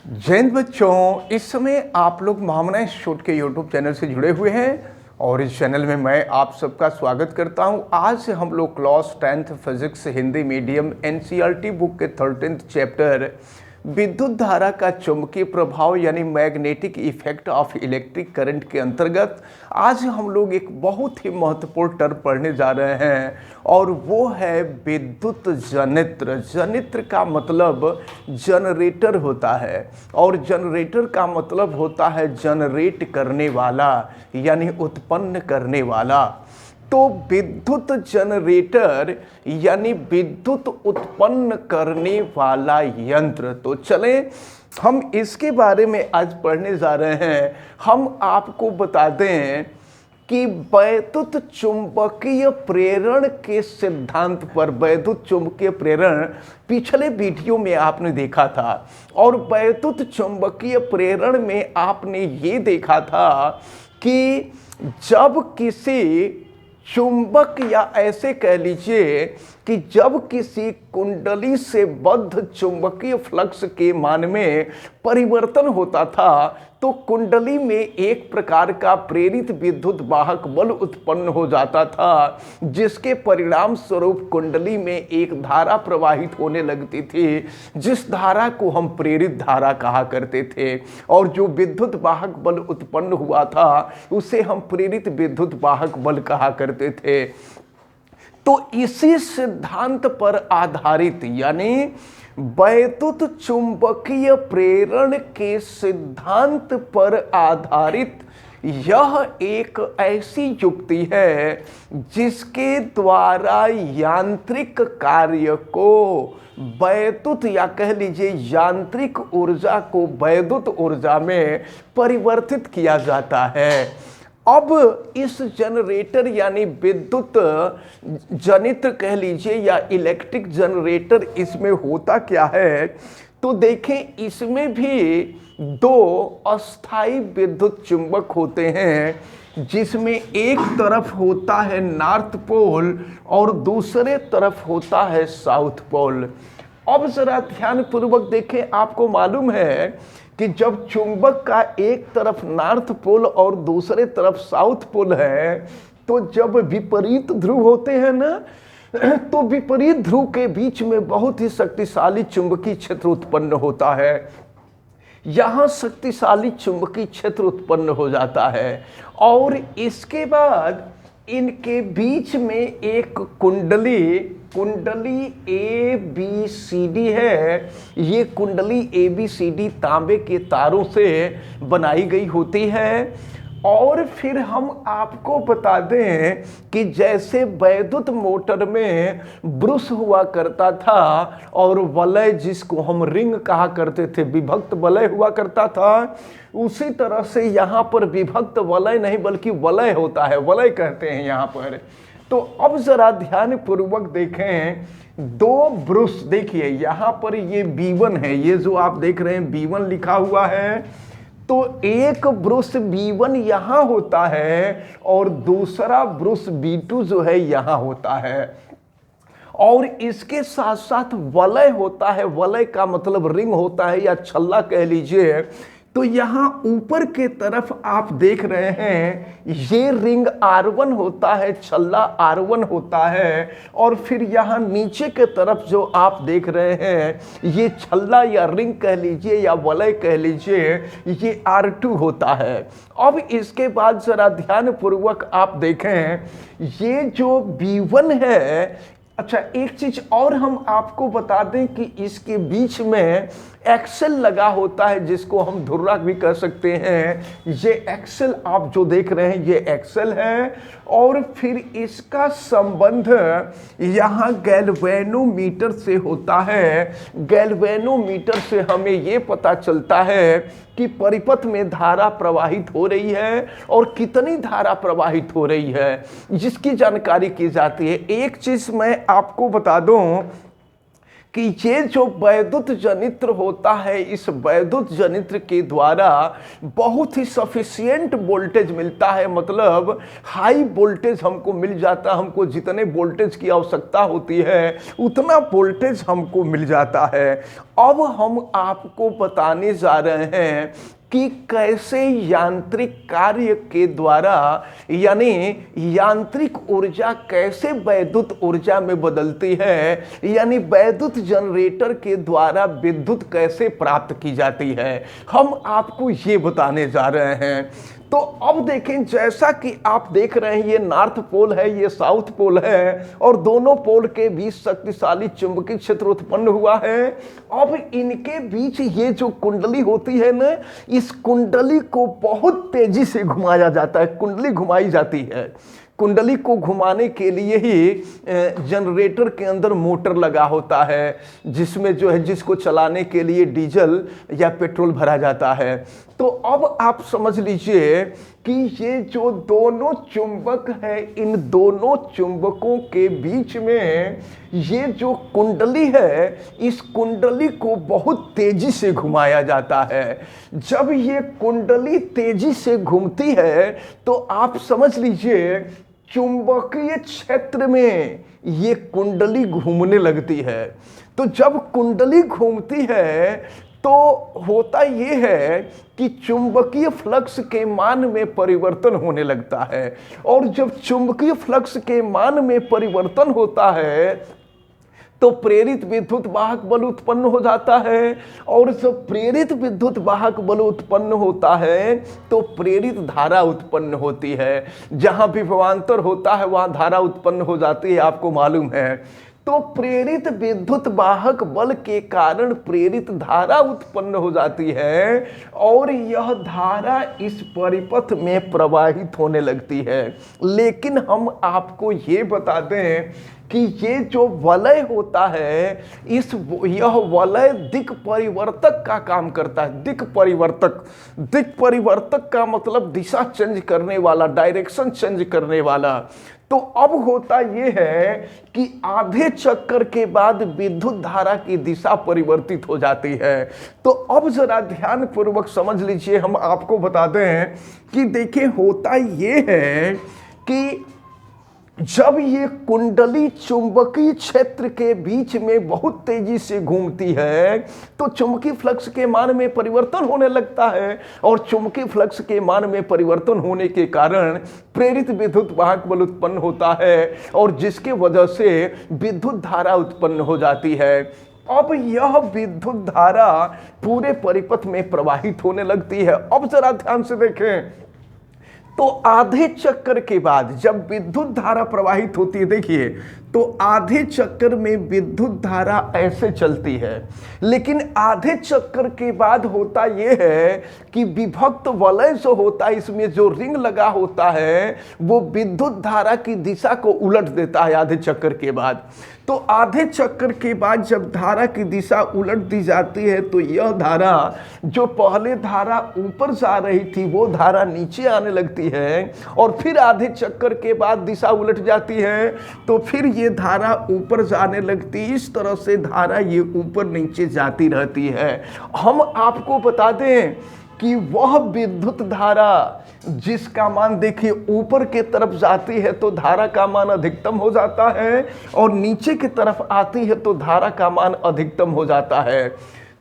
जय हिंद बच्चों, इस समय आप लोग महामना इंस्टीट्यूट के यूट्यूब चैनल से जुड़े हुए हैं और इस चैनल में मैं आप सबका स्वागत करता हूं। आज हम लोग class 10th physics Hindi medium NCERT book के 13th चैप्टर विद्युत धारा का चुंबकीय प्रभाव यानी magnetic effect of electric current के अंतर्गत आज हम लोग एक बहुत ही महत्वपूर्ण टर्म पढ़ने जा रहे हैं और वो है विद्युत जनित्र। जनित्र का मतलब जनरेटर होता है और जनरेटर का मतलब होता है जनरेट करने वाला यानी उत्पन्न करने वाला। तो विद्युत जनरेटर यानी विद्युत उत्पन्न करने वाला यंत्र। तो चलें हम इसके बारे में आज पढ़ने जा रहे हैं। हम आपको बता दें कि वैद्युत चुंबकीय प्रेरण के सिद्धांत पर, वैद्युत चुंबकीय प्रेरण पिछले वीडियो में आपने देखा था और वैद्युत चुंबकीय प्रेरण में आपने ये देखा था कि जब किसी चुंबक या ऐसे कह लीजिए कि जब किसी कुंडली से बद्ध चुंबकीय फ्लक्स के मान में परिवर्तन होता था तो कुंडली में एक प्रकार का प्रेरित विद्युत वाहक बल उत्पन्न हो जाता था, जिसके परिणाम स्वरूप कुंडली में एक धारा प्रवाहित होने लगती थी, जिस धारा को हम प्रेरित धारा कहा करते थे। और जो विद्युत वाहक बल उत्पन्न हुआ था उसे हम प्रेरित विद्युत वाहक बल कहा करते थे। तो इसी सिद्धांत पर आधारित यानी वैद्युत चुंबकीय प्रेरण के सिद्धांत पर आधारित यह एक ऐसी युक्ति है जिसके द्वारा यांत्रिक कार्य को वैद्युत या कह लीजिए यांत्रिक ऊर्जा को वैद्युत ऊर्जा में परिवर्तित किया जाता है। अब इस जनरेटर यानी विद्युत जनित्र कह लीजिए या इलेक्ट्रिक जनरेटर, इसमें होता क्या है तो देखें, इसमें भी दो अस्थाई विद्युत चुंबक होते हैं, जिसमें एक तरफ होता है नॉर्थ पोल और दूसरे तरफ होता है साउथ पोल। अब जरा ध्यान पूर्वक देखें, आपको मालूम है कि जब चुंबक का एक तरफ नॉर्थ पोल और दूसरे तरफ साउथ पोल है तो जब विपरीत ध्रुव होते हैं ना, तो विपरीत ध्रुव के बीच में बहुत ही शक्तिशाली चुंबकीय क्षेत्र उत्पन्न होता है। यहां शक्तिशाली चुंबकीय क्षेत्र उत्पन्न हो जाता है और इसके बाद इनके बीच में एक कुंडली ए बी सी डी है। ये कुंडली ए बी सी डी तांबे के तारों से बनाई गई होती है। और फिर हम आपको बता दें कि जैसे वैद्युत मोटर में ब्रश हुआ करता था और वलय जिसको हम रिंग कहा करते थे, विभक्त वलय हुआ करता था, उसी तरह से यहाँ पर विभक्त वलय नहीं बल्कि वलय होता है, वलय कहते हैं यहाँ पर। तो अब जरा ध्यान पूर्वक देखें, दो ब्रश देखिए, यहाँ पर ये B1 है, ये जो आप देख रहे हैं B1 लिखा हुआ है, तो एक ब्रश B1 यहाँ होता है और दूसरा ब्रश B2 जो है यहाँ होता है। और इसके साथ साथ वलय होता है, वलय का मतलब रिंग होता है या छल्ला कह लीजिए। तो यहाँ ऊपर के तरफ आप देख रहे हैं ये रिंग R1 होता है, छल्ला R1 होता है, और फिर यहाँ नीचे के तरफ जो आप देख रहे हैं ये छल्ला या रिंग कह लीजिए या वलय कह लीजिए, ये R2 होता है। अब इसके बाद जरा ध्यान पूर्वक आप देखें, ये जो B1 है, अच्छा एक चीज और हम आपको बता दें कि इसके बीच में एक्सेल लगा होता है, जिसको हम धुर्रा भी कह सकते हैं। ये एक्सेल आप जो देख रहे हैं ये एक्सेल है और फिर इसका संबंध यहाँ गैल्वेनोमीटर से होता है। गैल्वेनोमीटर से हमें ये पता चलता है कि परिपथ में धारा प्रवाहित हो रही है और कितनी धारा प्रवाहित हो रही है, जिसकी जानकारी की जाती है। एक चीज मैं आपको बता दूं कि ये जो वैद्युत जनित्र होता है, इस वैद्युत जनित्र के द्वारा बहुत ही सफिशिएंट वोल्टेज मिलता है, मतलब हाई वोल्टेज हमको मिल जाता है। हमको जितने वोल्टेज की आवश्यकता होती है उतना वोल्टेज हमको मिल जाता है। अब हम आपको बताने जा रहे हैं कि कैसे यांत्रिक कार्य के द्वारा, यानी यांत्रिक ऊर्जा कैसे वैद्युत ऊर्जा में बदलती है, यानी वैद्युत जनरेटर के द्वारा विद्युत कैसे प्राप्त की जाती है, हम आपको ये बताने जा रहे हैं। तो अब देखें, जैसा कि आप देख रहे हैं, ये नॉर्थ पोल है, ये साउथ पोल है, और दोनों पोल के बीच शक्तिशाली चुंबकीय क्षेत्र उत्पन्न हुआ है। अब इनके बीच ये जो कुंडली होती है ना, इस कुंडली को बहुत तेजी से घुमाया जाता है, कुंडली घुमाई जाती है। कुंडली को घुमाने के लिए ही जनरेटर के अंदर मोटर लगा होता है, जिसमें जो है, जिसको चलाने के लिए डीजल या पेट्रोल भरा जाता है। तो अब आप समझ लीजिए कि ये जो दोनों चुंबक है, इन दोनों चुंबकों के बीच में ये जो कुंडली है, इस कुंडली को बहुत तेजी से घुमाया जाता है। जब ये कुंडली तेजी से घूमती है तो आप समझ लीजिए चुंबकीय क्षेत्र में ये कुंडली घूमने लगती है। तो जब कुंडली घूमती है तो होता ये है कि चुंबकीय फ्लक्स के मान में परिवर्तन होने लगता है, और जब चुंबकीय फ्लक्स के मान में परिवर्तन होता है तो प्रेरित विद्युत वाहक बल उत्पन्न हो जाता है, और जब प्रेरित विद्युत वाहक बल उत्पन्न होता है तो प्रेरित धारा उत्पन्न होती है। जहां विभवांतर होता है वहां धारा उत्पन्न हो जाती है, आपको मालूम है। तो प्रेरित विद्युत वाहक बल के कारण प्रेरित धारा उत्पन्न हो जाती है, और यह धारा इस परिपथ में प्रवाहित होने लगती है। लेकिन हम आपको ये बता दें कि ये जो वलय होता है, यह वलय दिक् परिवर्तक का काम करता है। दिक् परिवर्तक का मतलब दिशा चेंज करने वाला, डायरेक्शन चेंज करने वाला। तो अब होता यह है कि आधे चक्कर के बाद विद्युत धारा की दिशा परिवर्तित हो जाती है। तो अब जरा ध्यान पूर्वक समझ लीजिए, हम आपको बता दें कि देखिए होता यह है कि जब ये कुंडली चुंबकीय क्षेत्र के बीच में बहुत तेजी से घूमती है तो चुंबकीय फ्लक्स के मान में परिवर्तन होने लगता है, और चुंबकीय फ्लक्स के मान में परिवर्तन होने के कारण प्रेरित विद्युत वाहक बल उत्पन्न होता है, और जिसके वजह से विद्युत धारा उत्पन्न हो जाती है। अब यह विद्युत धारा पूरे परिपथ में प्रवाहित होने लगती है। अब जरा ध्यान से देखें, तो आधे चक्कर के बाद जब विद्युत धारा प्रवाहित होती है, देखिए, तो आधे चक्कर में विद्युत धारा ऐसे चलती है, लेकिन आधे चक्कर के बाद होता यह है कि विभक्त वलय जो होता है, इसमें जो रिंग लगा होता है, वो विद्युत धारा की दिशा को उलट देता है आधे चक्कर के बाद। तो आधे चक्कर के बाद जब धारा की दिशा उलट दी जाती है तो यह धारा, जो पहले धारा ऊपर जा रही थी, वो धारा नीचे आने लगती है, और फिर आधे चक्कर के बाद दिशा उलट जाती है तो फिर ये धारा ऊपर जाने लगती। इस तरह से धारा ये ऊपर नीचे जाती रहती है। हम आपको बता दें कि वह विद्युत धारा जिसका मान, देखिए, ऊपर के तरफ जाती है तो धारा का मान अधिकतम हो जाता है, और नीचे की तरफ आती है तो धारा का मान अधिकतम हो जाता है।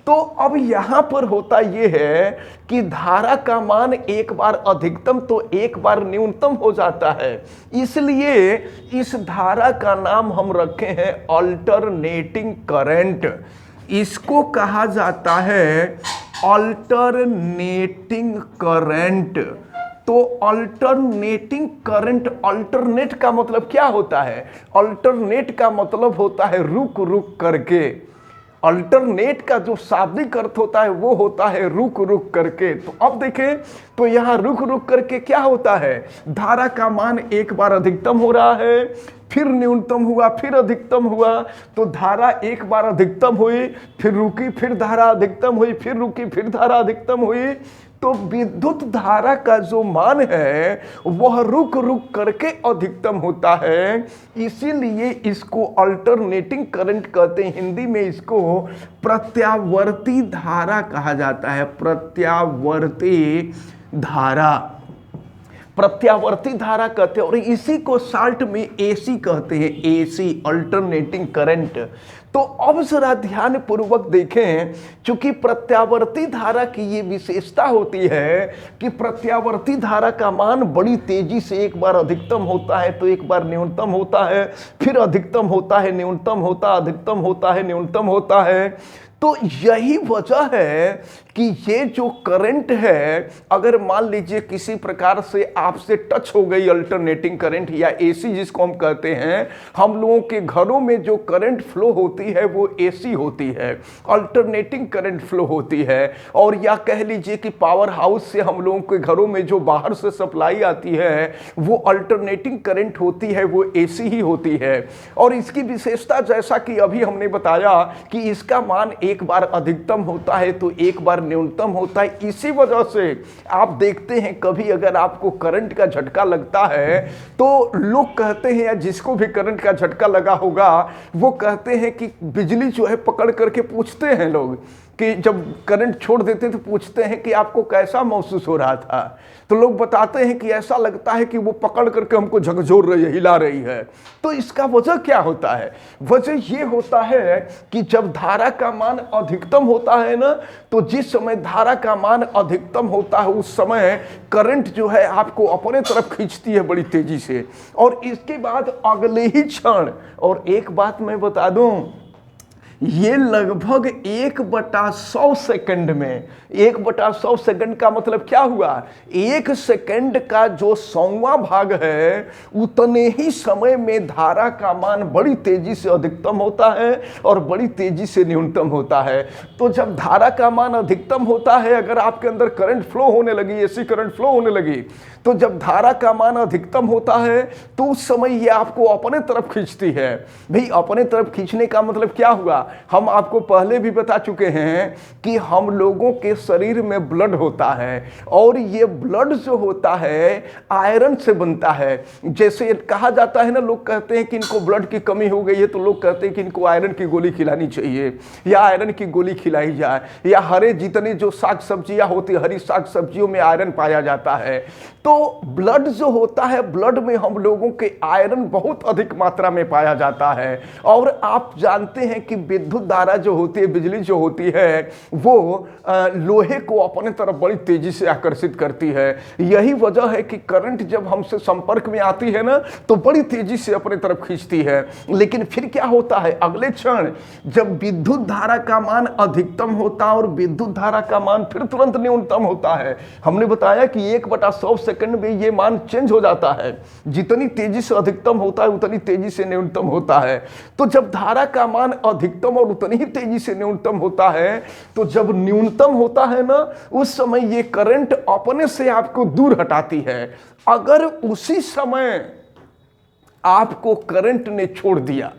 तो अब यहां पर होता यह है कि धारा का मान एक बार अधिकतम तो एक बार न्यूनतम हो जाता है, इसलिए इस धारा का नाम हम रखे हैं अल्टरनेटिंग करंट। इसको कहा जाता है अल्टरनेटिंग करंट। तो अल्टरनेटिंग करंट, अल्टरनेट का मतलब क्या होता है? अल्टरनेट का मतलब होता है रुक रुक करके। अल्टरनेट का जो शाब्दिक अर्थ होता है वो होता है रुक रुक करके। तो अब देखें, तो यहाँ रुक रुक करके क्या होता है, धारा का मान एक बार अधिकतम हो रहा है, फिर न्यूनतम हुआ, फिर अधिकतम हुआ। तो धारा एक बार अधिकतम हुई, फिर रुकी, फिर धारा अधिकतम हुई, फिर रुकी, फिर धारा अधिकतम हुई। तो विद्युत धारा का जो मान है वह रुक रुक करके अधिकतम होता है, इसीलिए इसको अल्टरनेटिंग करंट कहते हैं। हिंदी में इसको प्रत्यावर्ती धारा कहा जाता है। प्रत्यावर्ती धारा, प्रत्यावर्ती धारा कहते हैं, और इसी को शार्ट में एसी कहते हैं, एसी अल्टरनेटिंग करंट। तो अब जरा ध्यान पूर्वक देखें, क्योंकि प्रत्यावर्ती धारा की ये विशेषता होती है कि प्रत्यावर्ती धारा का मान बड़ी तेजी से एक बार अधिकतम होता है तो एक बार न्यूनतम होता है, फिर अधिकतम होता है, न्यूनतम होता, अधिकतम होता है, न्यूनतम होता है। तो यही वजह है कि ये जो करंट है, अगर मान लीजिए किसी प्रकार से आपसे टच हो गई अल्टरनेटिंग करंट या एसी जिसको हम कहते हैं, हम लोगों के घरों में जो करंट फ्लो होती है वो एसी होती है, अल्टरनेटिंग करंट फ्लो होती है। और या कह लीजिए कि पावर हाउस से हम लोगों के घरों में जो बाहर से सप्लाई आती है वो अल्टरनेटिंग करंट होती है, वो एसी ही होती है। और इसकी विशेषता जैसा कि अभी हमने बताया कि इसका मान एक बार अधिकतम होता है तो एक बार न्यूनतम होता है। इसी वजह से आप देखते हैं कभी अगर आपको करंट का झटका लगता है तो लोग कहते हैं, या जिसको भी करंट का झटका लगा होगा वो कहते हैं कि बिजली जो है पकड़ करके पूछते हैं लोग कि जब करंट छोड़ देते तो पूछते हैं कि आपको कैसा महसूस हो रहा था, तो लोग बताते हैं कि ऐसा लगता है कि वो पकड़ करके हमको झकझोर रही है, हिला रही है। तो इसका वजह क्या होता है? वजह ये होता है कि जब धारा का मान अधिकतम होता है ना, तो जिस समय धारा का मान अधिकतम होता है उस समय करंट जो है आपको अपने तरफ खींचती है बड़ी तेजी से, और इसके बाद अगले ही क्षण, और एक बात मैं बता दूं, ये लगभग 1/100 सेकंड में, 1/100 सेकंड का मतलब क्या हुआ? 1 सेकंड का जो 100वां भाग है उतने ही समय में धारा का मान बड़ी तेजी से अधिकतम होता है और बड़ी तेजी से न्यूनतम होता है। तो जब धारा का मान अधिकतम होता है, अगर आपके अंदर करंट फ्लो होने लगी, एसी करंट फ्लो होने लगी, तो जब धारा का मान अधिकतम होता है तो उस समय ये आपको अपने तरफ खींचती है। भाई अपने तरफ खींचने का मतलब क्या हुआ? हम आपको पहले भी बता चुके हैं कि हम लोगों के शरीर में ब्लड होता है, और ये ब्लड जो होता है आयरन से बनता है। जैसे कहा जाता है ना, लोग कहते हैं कि इनको ब्लड की कमी हो गई है तो लोग कहते हैं कि इनको आयरन की गोली खिलानी चाहिए या आयरन की गोली खिलाई जाए, या हरे जितनी जो साग सब्जियां होती है, हरी साग सब्जियों में आयरन पाया जाता है। तो ब्लड जो होता है, ब्लड में हम लोगों के आयरन बहुत अधिक मात्रा में पाया जाता है। और आप जानते हैं कि विद्युत धारा जो होती है, बिजली जो होती है, वो लोहे को अपने तरफ बड़ी तेजी से आकर्षित करती है। यही वजह है कि करंट जब हमसे संपर्क में आती है ना, तो बड़ी तेजी से अपने तरफ खींचती है। लेकिन फिर क्या होता है? अगले क्षण जब विद्युत धारा का मान अधिकतम होता है और विद्युत धारा का मान फिर तुरंत न्यूनतम होता है। हमने बताया कि 1/100 सेकंड में ये मान चेंज हो जाता है, जितनी तेजी से अधिकतम होता है उतनी तेजी से न्यूनतम होता है। तो जब धारा का मान अधिकतम और उतनी ही तेजी से न्यूनतम होता है, तो जब न्यूनतम होता है ना, उस समय ये करंट अपने से आपको दूर हटाती है। अगर उसी समय आपको करंट ने छोड़ दिया,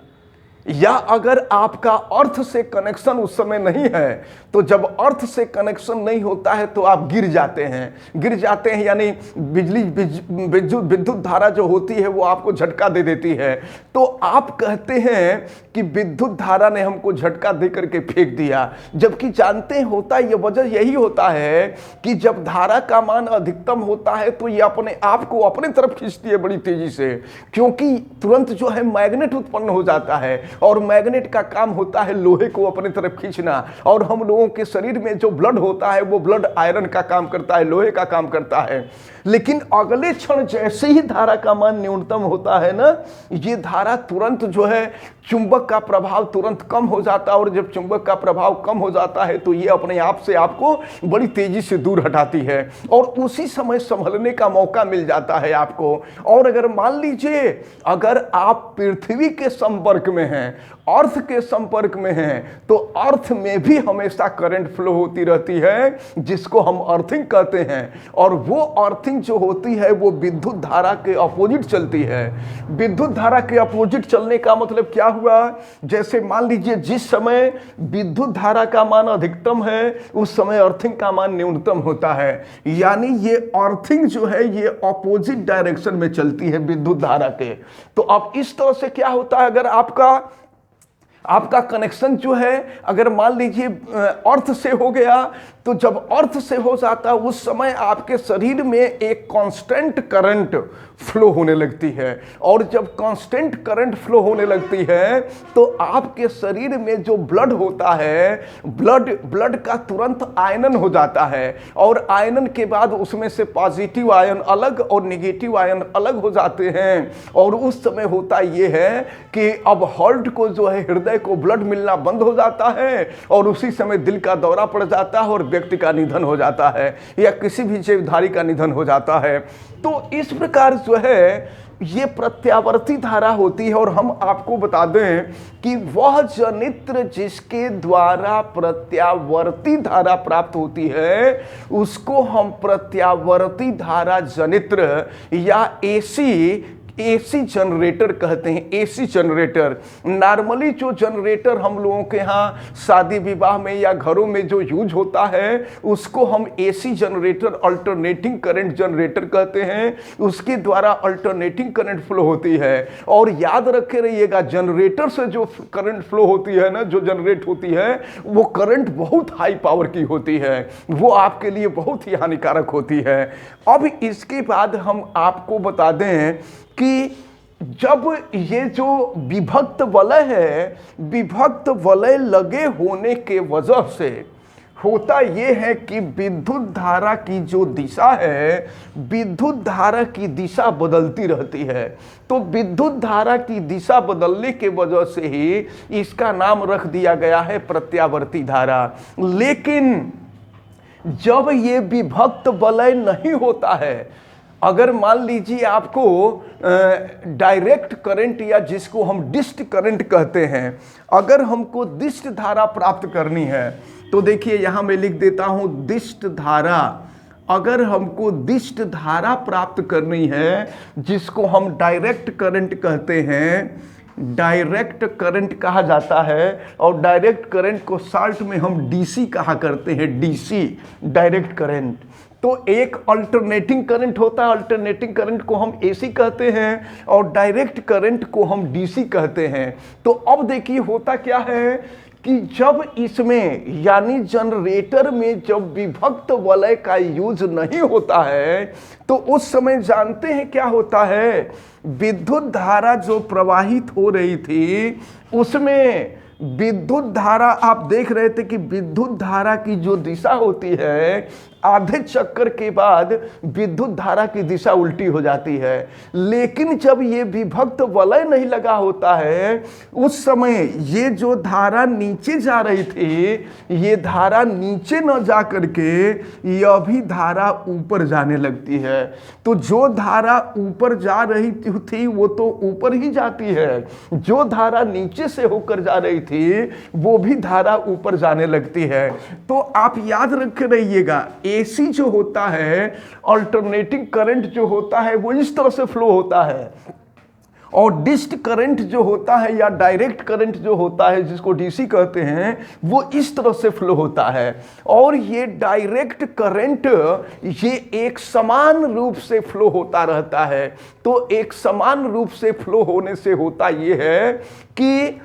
या अगर आपका अर्थ से कनेक्शन उस समय नहीं है, तो जब अर्थ से कनेक्शन नहीं होता है तो आप गिर जाते हैं, यानी विद्युत धारा जो होती है वो आपको झटका दे देती है। तो आप कहते हैं कि विद्युत धारा ने हमको झटका दे करके फेंक दिया, जबकि जानते हैं होता ये वजह यही होता है कि जब धारा का मान अधिकतम होता है तो ये अपने आप को अपने तरफ खींचती है बड़ी तेजी से, क्योंकि तुरंत जो है मैग्नेट उत्पन्न हो जाता है, और मैग्नेट का काम होता है लोहे को अपने तरफ खींचना। और हम लोगों के शरीर में जो ब्लड होता है वो ब्लड आयरन का काम करता है, लोहे का काम करता है। लेकिन अगले क्षण जैसे ही धारा का मान न्यूनतम होता है ना, ये धारा तुरंत जो है चुंबक का प्रभाव तुरंत कम हो जाता है, और जब चुंबक का प्रभाव कम हो जाता है तो ये अपने आप से आपको बड़ी तेजी से दूर हटाती है, और उसी समय संभलने का मौका मिल जाता है आपको। और अगर मान लीजिए अगर आप पृथ्वी के संपर्क में हैं, हैं, अर्थ के संपर्क में हैं, तो अर्थ में भी हमेशा करंट फ्लो होती रहती है, जिसको हम अर्थिंग कहते हैं। और वो अर्थिंग जो होती है वो विद्युत धारा के अपोजिट चलती है। विद्युत धारा के अपोजिट चलने का मतलब क्या हुआ? जैसे मान लीजिए जिस समय विद्युत धारा का मान अधिकतम है उस समय अर्थिंग का मान न्यूनतम होता है। यानी ये अर्थिंग जो है ये अपोजिट डायरेक्शन में चलती है विद्युत धारा के। तो अब इस तरह से क्या होता है, अगर आपका कनेक्शन जो है अगर मान लीजिए अर्थ से हो गया, तो जब अर्थ से हो जाता है उस समय आपके शरीर में एक कांस्टेंट करंट फ्लो होने लगती है। और जब कांस्टेंट करंट फ्लो होने लगती है तो आपके शरीर में जो ब्लड होता है, ब्लड का तुरंत आयनन हो जाता है। और आयनन के बाद उसमें से पॉजिटिव आयन अलग और नेगेटिव आयन अलग हो जाते हैं। और उस समय होता ये है कि अब हार्ट को जो है, हृदय को ब्लड मिलना बंद हो जाता है और उसी समय दिल का दौरा पड़ जाता है और व्यक्ति का निधन हो जाता है या किसी भी जीवधारी का निधन हो जाता है। तो इस प्रकार जो है ये प्रत्यावर्ती धारा होती है। और हम आपको बता दें कि वह जनित्र जिसके द्वारा प्रत्यावर्ती धारा प्राप्त होती है उसको हम प्रत्यावर्ती धारा जनित्र या एसी जनरेटर कहते हैं। एसी जनरेटर, नॉर्मली जो जनरेटर हम लोगों के यहाँ शादी विवाह में या घरों में जो यूज होता है उसको हम AC generator, alternating current generator कहते हैं। उसके द्वारा अल्टरनेटिंग करंट फ्लो होती है। और याद रखे रहिएगा, जनरेटर से जो करंट फ्लो होती है ना, जो जनरेट होती है, वो करंट बहुत हाई पावर की होती है, वो आपके लिए बहुत ही हानिकारक होती है। अब इसके बाद हम आपको बता दें कि जब ये जो विभक्त वलय है, विभक्त वलय लगे होने के वजह से होता ये है कि विद्युत धारा की जो दिशा है, विद्युत धारा की दिशा बदलती रहती है। तो विद्युत धारा की दिशा बदलने के वजह से ही इसका नाम रख दिया गया है प्रत्यावर्ती धारा। लेकिन जब ये विभक्त वलय नहीं होता है, अगर मान लीजिए आपको डायरेक्ट करंट या जिसको हम डिस्ट करंट कहते हैं, अगर हमको डिस्ट धारा प्राप्त करनी है तो देखिए यहाँ मैं लिख देता हूँ डिस्ट धारा। अगर हमको डिस्ट धारा प्राप्त करनी है जिसको हम डायरेक्ट करंट कहते हैं, डायरेक्ट करंट कहा जाता है। और डायरेक्ट करंट को शॉर्ट में हम डीसी कहा करते हैं, डीसी डायरेक्ट करंट। तो एक अल्टरनेटिंग करंट होता है, अल्टरनेटिंग करंट को हम एसी कहते हैं और डायरेक्ट करंट को हम डीसी कहते हैं। तो अब देखिए होता क्या है कि जब इसमें यानी जनरेटर में जब विभक्त वलय का यूज नहीं होता है तो उस समय जानते हैं क्या होता है, विद्युत धारा जो प्रवाहित हो रही थी उसमें विद्युत धारा, आप देख रहे थे कि विद्युत धारा की जो दिशा होती है आधे चक्कर के बाद विद्युत धारा की दिशा उल्टी हो जाती है। लेकिन जब ये विभक्त वलय नहीं लगा होता है उस समय ये जो धारा नीचे जा रही थी, ये धारा नीचे न जा करके यह भी धारा ऊपर जाने लगती है। तो जो धारा ऊपर जा रही थी वो तो ऊपर ही जाती है, जो धारा नीचे से होकर जा रही थी वो भी धारा ऊपर जाने लगती है। तो आप याद रख रहिएगा, एसी जो होता है, अल्टरनेटिंग करंट जो होता है वो इस तरह से फ्लो होता है। और डिस्ट करंट जो होता है या डायरेक्ट करंट जो होता है जिसको डीसी कहते हैं वो इस तरह से फ्लो होता है। और ये डायरेक्ट करंट ये एक समान रूप से फ्लो होता रहता है। तो एक समान रूप से फ्लो होने से होता ये है कि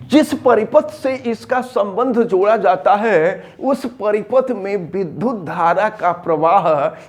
जिस परिपथ से इसका संबंध जोड़ा जाता है उस परिपथ में विद्युत धारा का प्रवाह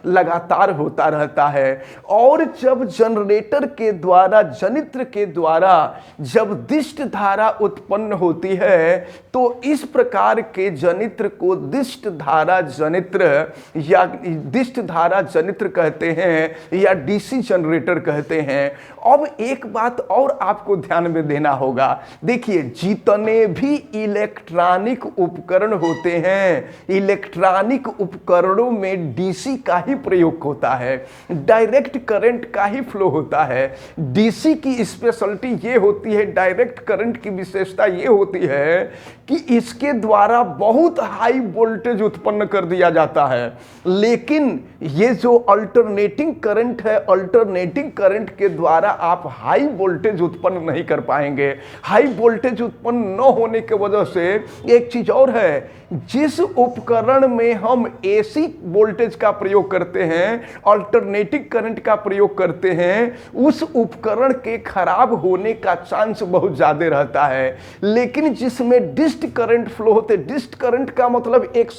लगातार होता रहता है। और जब जनरेटर के द्वारा, जनित्र के द्वारा जब डिस्ट धारा उत्पन्न होती है तो इस प्रकार के जनित्र को डिस्ट धारा जनित्र या डिस्ट धारा जनित्र कहते हैं या डीसी जनरेटर कहते हैं। अब एक बात और आपको ध्यान में देना होगा, देखिए जितने भी इलेक्ट्रॉनिक उपकरण होते हैं, इलेक्ट्रॉनिक उपकरणों में डीसी का ही प्रयोग होता है, डायरेक्ट करंट का ही फ्लो होता है। डीसी की स्पेशलिटी ये होती है, डायरेक्ट करंट की विशेषता ये होती है कि इसके द्वारा बहुत हाई वोल्टेज उत्पन्न कर दिया जाता है। लेकिन ये जो अल्टरनेटिंग करंट है, अल्टरनेटिंग करंट के द्वारा आप हाई वोल्टेज उत्पन्न नहीं कर पाएंगे। हाई वोल्टेज उत्पन्न न होने की वजह से एक चीज और है, जिस उपकरण में हम एसी वोल्टेज का प्रयोग करते हैं, अल्टरनेटिंग करंट का प्रयोग करते हैं, उस उपकरण के खराब होने का चांस बहुत ज्यादा रहता है। लेकिन जिसमें डिस्ट करंट फ्लो होते, डिस्ट करंट का मतलब एक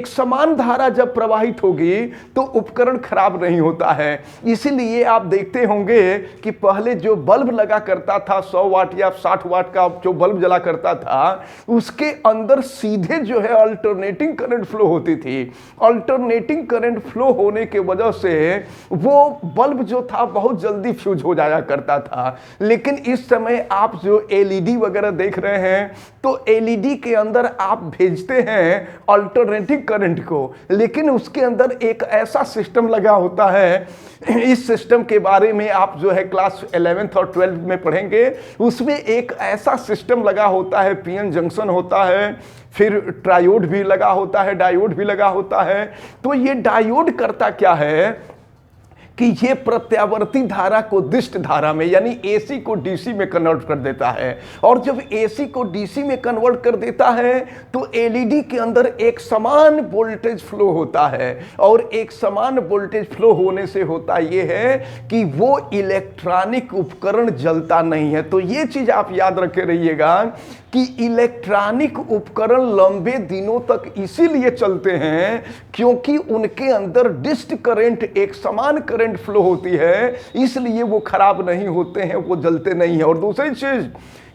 समान धारा जब प्रवाहित होगी तो उपकरण खराब नहीं होता है। इसीलिए आप देखते होंगे कि पहले जो बल्ब लगा करता था 100 वाट या 60 वाट का जो बल्ब जला करता था, उसके अंदर सीधे जो है अल्टरनेटिंग करंट फ्लो होती थी। अल्टरनेटिंग करंट फ्लो होने के वजह से वो बल्ब जो था बहुत जल्दी फ्यूज हो जाया करता था। लेकिन इस समय आप जो एलईडी वगैरह देख रहे हैं, तो एलईडी के अंदर आप भेजते हैं अल्टरनेटिंग करंट को, लेकिन उसके अंदर एक ऐसा सिस्टम लगा होता है, इस सिस्टम के बारे में आप जो है क्लास 11th और 12th में पढ़ेंगे। उसमें एक ऐसा सिस्टम लगा होता है, पीएन जंक्शन होता है, फिर ट्रायोड भी लगा होता है, डायोड भी लगा होता है। तो ये डायोड करता क्या है कि ये प्रत्यावर्ती धारा को दिष्ट धारा में, यानी एसी को डीसी में कन्वर्ट कर देता है। और जब एसी को डीसी में कन्वर्ट कर देता है तो एलईडी के अंदर एक समान वोल्टेज फ्लो होता है, और एक समान वोल्टेज फ्लो होने से होता ये है कि वो इलेक्ट्रॉनिक उपकरण जलता नहीं है। तो ये चीज आप याद रखे रहिएगा कि इलेक्ट्रॉनिक उपकरण लंबे दिनों तक इसीलिए चलते हैं क्योंकि उनके अंदर डिस्ट करंट, एक समान करंट फ्लो होती है, इसलिए वो खराब नहीं होते हैं, वो जलते नहीं है। और दूसरी चीज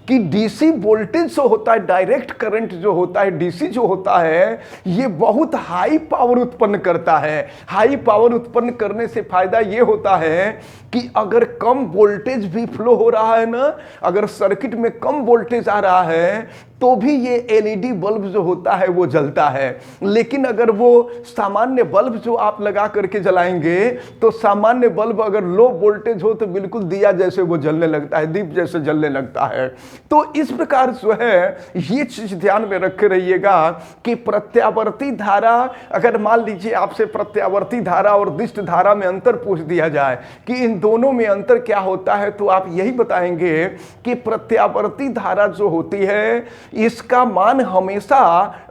कि डीसी वोल्टेज जो होता है, डायरेक्ट करंट जो होता है, डीसी जो होता है, ये बहुत हाई पावर उत्पन्न करता है। हाई पावर उत्पन्न करने से फायदा ये होता है कि अगर कम वोल्टेज भी फ्लो हो रहा है ना, अगर सर्किट में कम वोल्टेज आ रहा है तो भी ये एलईडी बल्ब जो होता है वो जलता है। लेकिन अगर वो सामान्य बल्ब जो आप लगा करके जलाएंगे, तो सामान्य बल्ब अगर लो वोल्टेज हो तो बिल्कुल दिया जैसे वो जलने लगता है, दीप जैसे जलने लगता है। तो इस प्रकार जो है ये चीज ध्यान में रखे रहिएगा कि प्रत्यावर्ती धारा, अगर मान लीजिए आपसे प्रत्यावर्ती धारा और दिष्ट धारा में अंतर पूछ दिया जाए कि इन दोनों में अंतर क्या होता है, तो आप यही बताएंगे कि प्रत्यावर्ती धारा जो होती है इसका मान हमेशा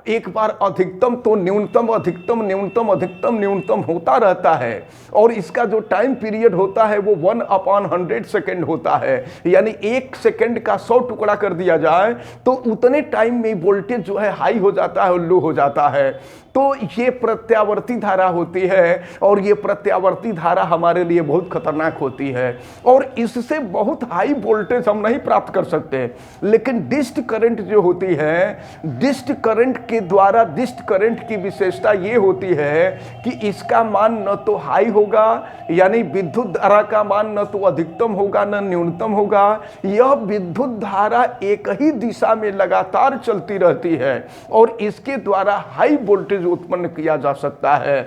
एक बार अधिकतम तो न्यूनतम, अधिकतम न्यूनतम, अधिकतम न्यूनतम होता रहता है। और इसका जो टाइम पीरियड होता है वो 1/100 सेकेंड होता है, यानी 1 सेकेंड का 100 टुकड़ा कर दिया जाए तो उतने टाइम में वोल्टेज जो है हाई हो जाता है और लो हो जाता है। तो ये प्रत्यावर्ती धारा होती है, और ये प्रत्यावर्ती धारा हमारे लिए बहुत खतरनाक होती है, और इससे बहुत हाई वोल्टेज हम नहीं प्राप्त कर सकते। लेकिन डिस्ट करंट जो होती है, डिस्ट करंट के द्वारा, डिस्ट करंट की विशेषता ये होती है कि इसका मान न तो हाई होगा, यानी विद्युत धारा का मान न तो अधिकतम होगा न न्यूनतम होगा। यह विद्युत धारा एक ही दिशा में लगातार चलती रहती है, और इसके द्वारा हाई वोल्टेज उत्पन्न किया जा सकता है।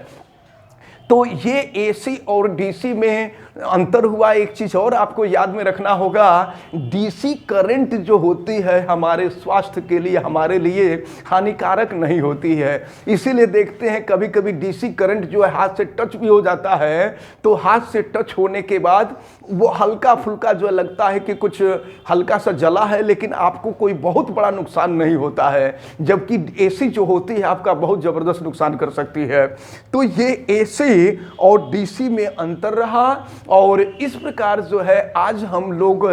तो ये एसी और डीसी में अंतर हुआ। एक चीज और आपको याद में रखना होगा, डीसी करंट जो होती है हमारे स्वास्थ्य के लिए, हमारे लिए हानिकारक नहीं होती है। इसीलिए देखते हैं कभी कभी डीसी करंट जो है हाथ से टच भी हो जाता है, तो हाथ से टच होने के बाद वो हल्का फुल्का जो लगता है कि कुछ हल्का सा जला है, लेकिन आपको कोई बहुत बड़ा नुकसान नहीं होता है, जबकि एसी जो होती है आपका बहुत जबरदस्त नुकसान कर सकती है। तो ये एसी और डीसी में अंतर रहा। और इस प्रकार जो है आज हम लोग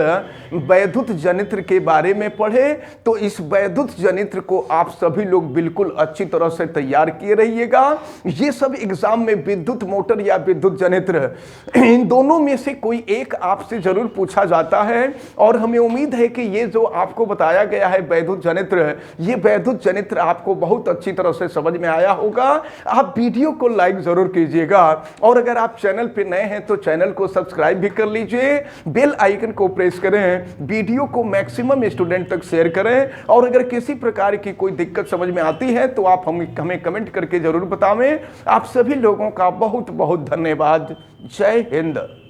वैद्युत जनित्र के बारे में पढ़े। तो इस वैद्युत जनित्र को आप सभी लोग बिल्कुल अच्छी तरह से तैयार किए रहिएगा। ये सब एग्जाम में विद्युत मोटर या विद्युत जनित्र, इन दोनों में से कोई एक आपसे जरूर पूछा जाता है, और हमें उम्मीद है कि ये जो आपको बताया गया है वैद्युत जनित्र, ये वैद्युत जनित्र आपको बहुत अच्छी तरह से समझ में आया होगा। आप वीडियो को लाइक जरूर कीजिएगा। कीजिएगा। और अगर आप चैनल पे नए हैं तो चैनल को सब्सक्राइब भी कर लीजिए, बेल आइकन को प्रेस करें, वीडियो को मैक्सिमम स्टूडेंट तक शेयर करें। और अगर किसी प्रकार की कोई दिक्कत समझ में आती है तो आप हमें कमेंट करके जरूर बतावें। आप सभी लोगों का बहुत बहुत धन्यवाद। जय हिंद।